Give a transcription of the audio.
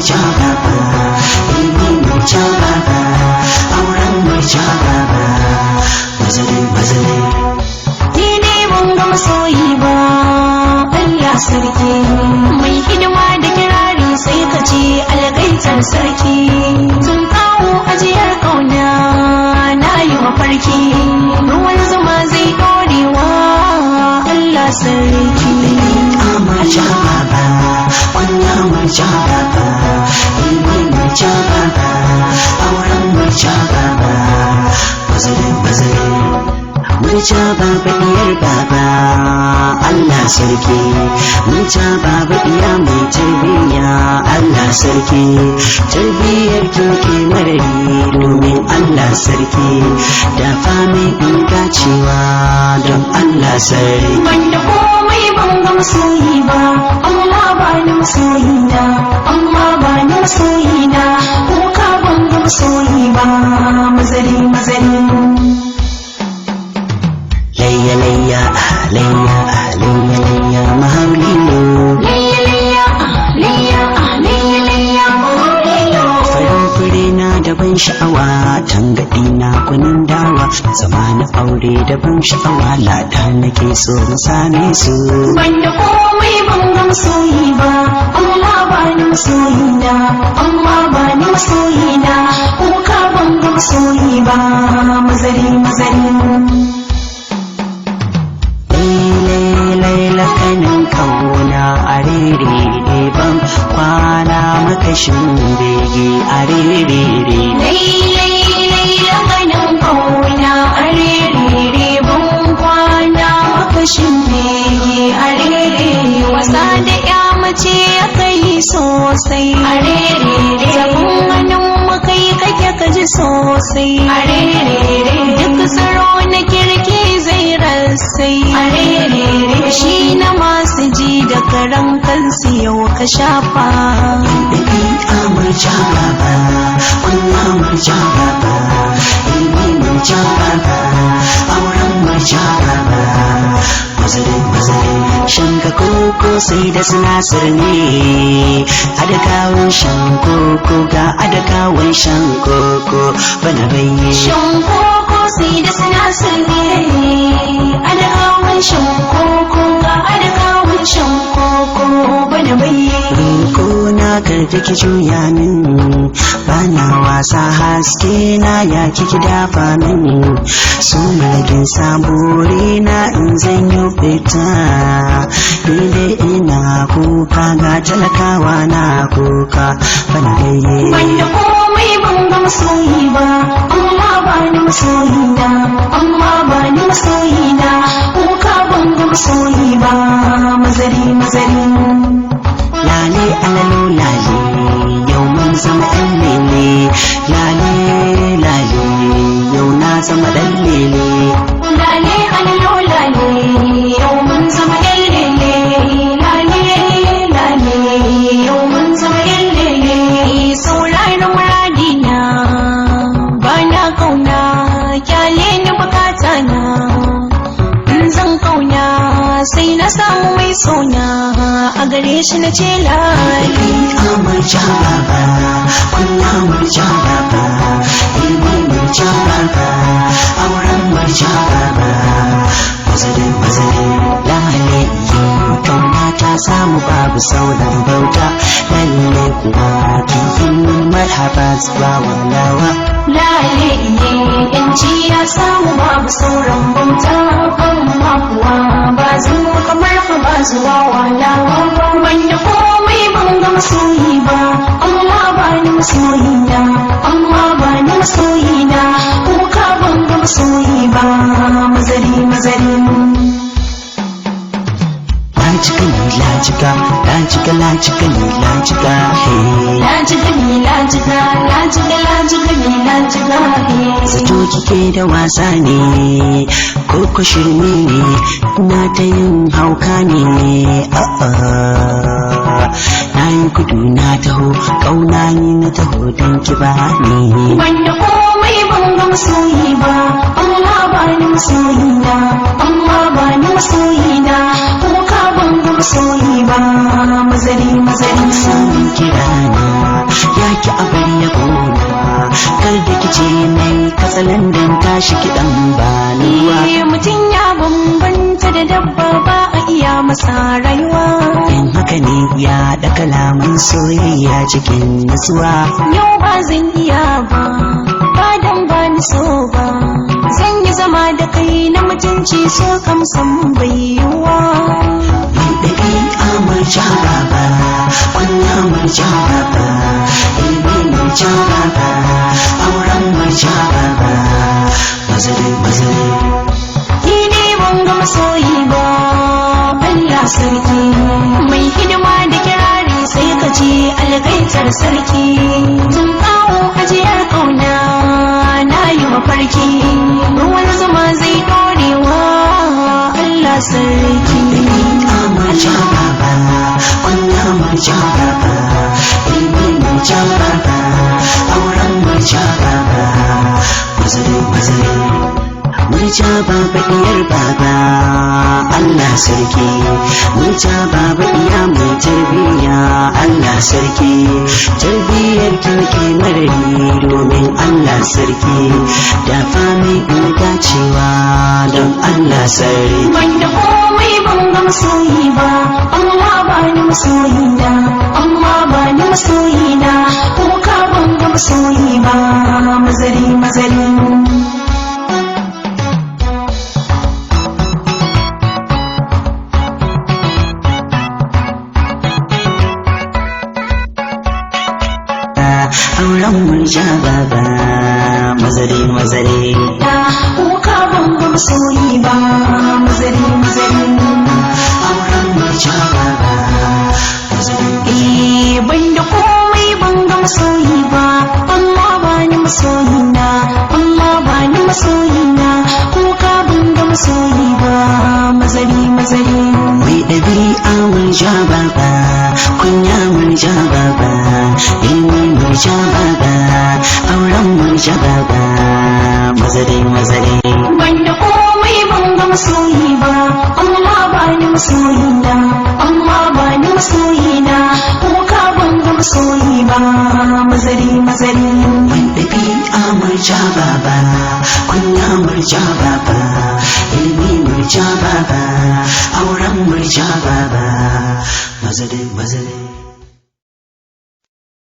murjaba ilmi murjaba auren murjaba mazari ni ne ban ga masoyi ba Allah sarki mai hidima da kirari sai ka ce algaitar sarki tun kawo ajiyar kauna na yi mafarki ruwan zuma zai dorewa Allah sarki murjaba wannan murjaba ilmi murjaba auren murjaba mazari murjaba diyar baba Allah sarki murjaba diya mai tarbiyya Allah sarki tarbiyyar ke marari domin Allah sarki da fami in dacewa don Allah sarki banda komai ban ga masoyi ba Allah ba ni masoyi na Allah ba ni masoyi na ko ka ban ga masoyi ba mazari layya layya layya layya layya mahaulilo layya mahaulilo farin fure na da ban sha'awa tangaɗi na kunin dawa zama na aure da ban sha'awa lada nake so mu same su banda komai ban ga masoyi ba Allah ba ni masoyi na Allah ba ni masoyi na ko ka ban ga masoyi ba mazari laila kanin kauna a rere ban kwana makashin bege a rere laila kanin kauna a rere ban kwana makashin bege a rere wasa da ya mace ya kai sosai a rere zabin hannun makai kake kaji sosai a rere duk tsaro na kirki zai rasai a rere shi na masu ji da karan kansu yau ka shafa murjaba wannan murjaba ilmi murjaba auren murjaba mazari shanka koko sai da sinasir ne adakawun shan koko ga adakawun shan koko bana bayyana shan koko sai da sinasir ne adakawun shan koko ga adakawun shan koko bana bayyana ko na karfi ki juya min bana wasa haske na ya kiki dafa min su malagin sabori na in zan yi fita daidai ina kuka ga talakawa na kuka bana gaye banda komai ban ga masoyi ba Allah ba ni masoyi na Allah ba ni masoyi na kuka ban ga masoyi ba mazari lale alalo lale yau mun zama ɗan lele lale yau na zama ɗan lele lale alalo lale yau mun zama ɗan lele lale yau mun zama ɗan lele sauraron muradina ba na kauna kyale ni bukata na in zan kauna sai na samu mai sona a gare shi na ce lali murjaba wannan murjaba ilmi murjaba auren murjaba mazari lale kauna ta samu babu sauran bauta lalle kuwa kin marhaba zuwa walawa lale yanci ya samu babu sauran bauta amma kuwa ba zuwa kamar ka ba zuwa walawa wanda komai ban ga masoyi ba Allah ba ni masoyi na Allah ba ni masoyi na kuka ban ga masoyi ba mazari lajika ni lajika lajika ni lajika zato kike da wasa ne ko ko shirme ne na ta yin hauka ne na yi gudu na taho kauna ni na taho don ki ba ni wanda komai ban ga masoyi ba Allah ba ni masoyi na Allah ba ni masoyi na kuka ban ga masoyi ba mazari samun kira na da kalaman soyayya cikin nutsuwa. Yau ba zan iya ba, ba dan ba ni so ba. Zan yi zama da kai na mutunci so kam san bai yiwuwa. Mai ɗabi'a murja baba, kunya murja baba, ilimi murja baba, auren murja baba, mazari mazari. Ni ne ban ga masoyi ba, Allah sarki. Mai hidima da kirari sai ka ji algaitar sarki. Tun kawo ajiyar kauna na yi mafarki. Ruwan zuma zai dorewa Allah sarki. Murja baba, kunya murja baba, ilimi murja baba, auren murja baba, mazari mazari. Murja baba diyar baba, Allah sarki. Murja baba iya mai tarbiya, Allah sarki. Tarbiyar kirki marari domin Allah sarki. Da fami in dacewa don Allah sarki. Banda komai ban ga masoyi ba, amma ba ni masoyi na, amma ba ni masoyi na. Kuka ban ga masoyi ba, mazari mazari. Auren murja baba, mazari mazari. Kuka ban ga masoyi ba, mazari mazari. Auren murja baba, mazari. Banda komai ban ga masoyi ba, amma ba ni masoyi na, amma ba ni masoyi na. Kuka ban ga masoyi ba, mazari mazari. Mai ɗabi'a murja baba, kunya murja baba, ilimi murja baba, auren murja baba, mazari mazari. Banda komai ban ga masoyi ba, amma ba ni masoyi na, amma ba ni masoyi na. Kuka ban ga masoyi ba, mazari mazari. Mai ɗabi'a murja baba, kunya murja baba, ilimi murja baba, auren murja baba, mazari mazari.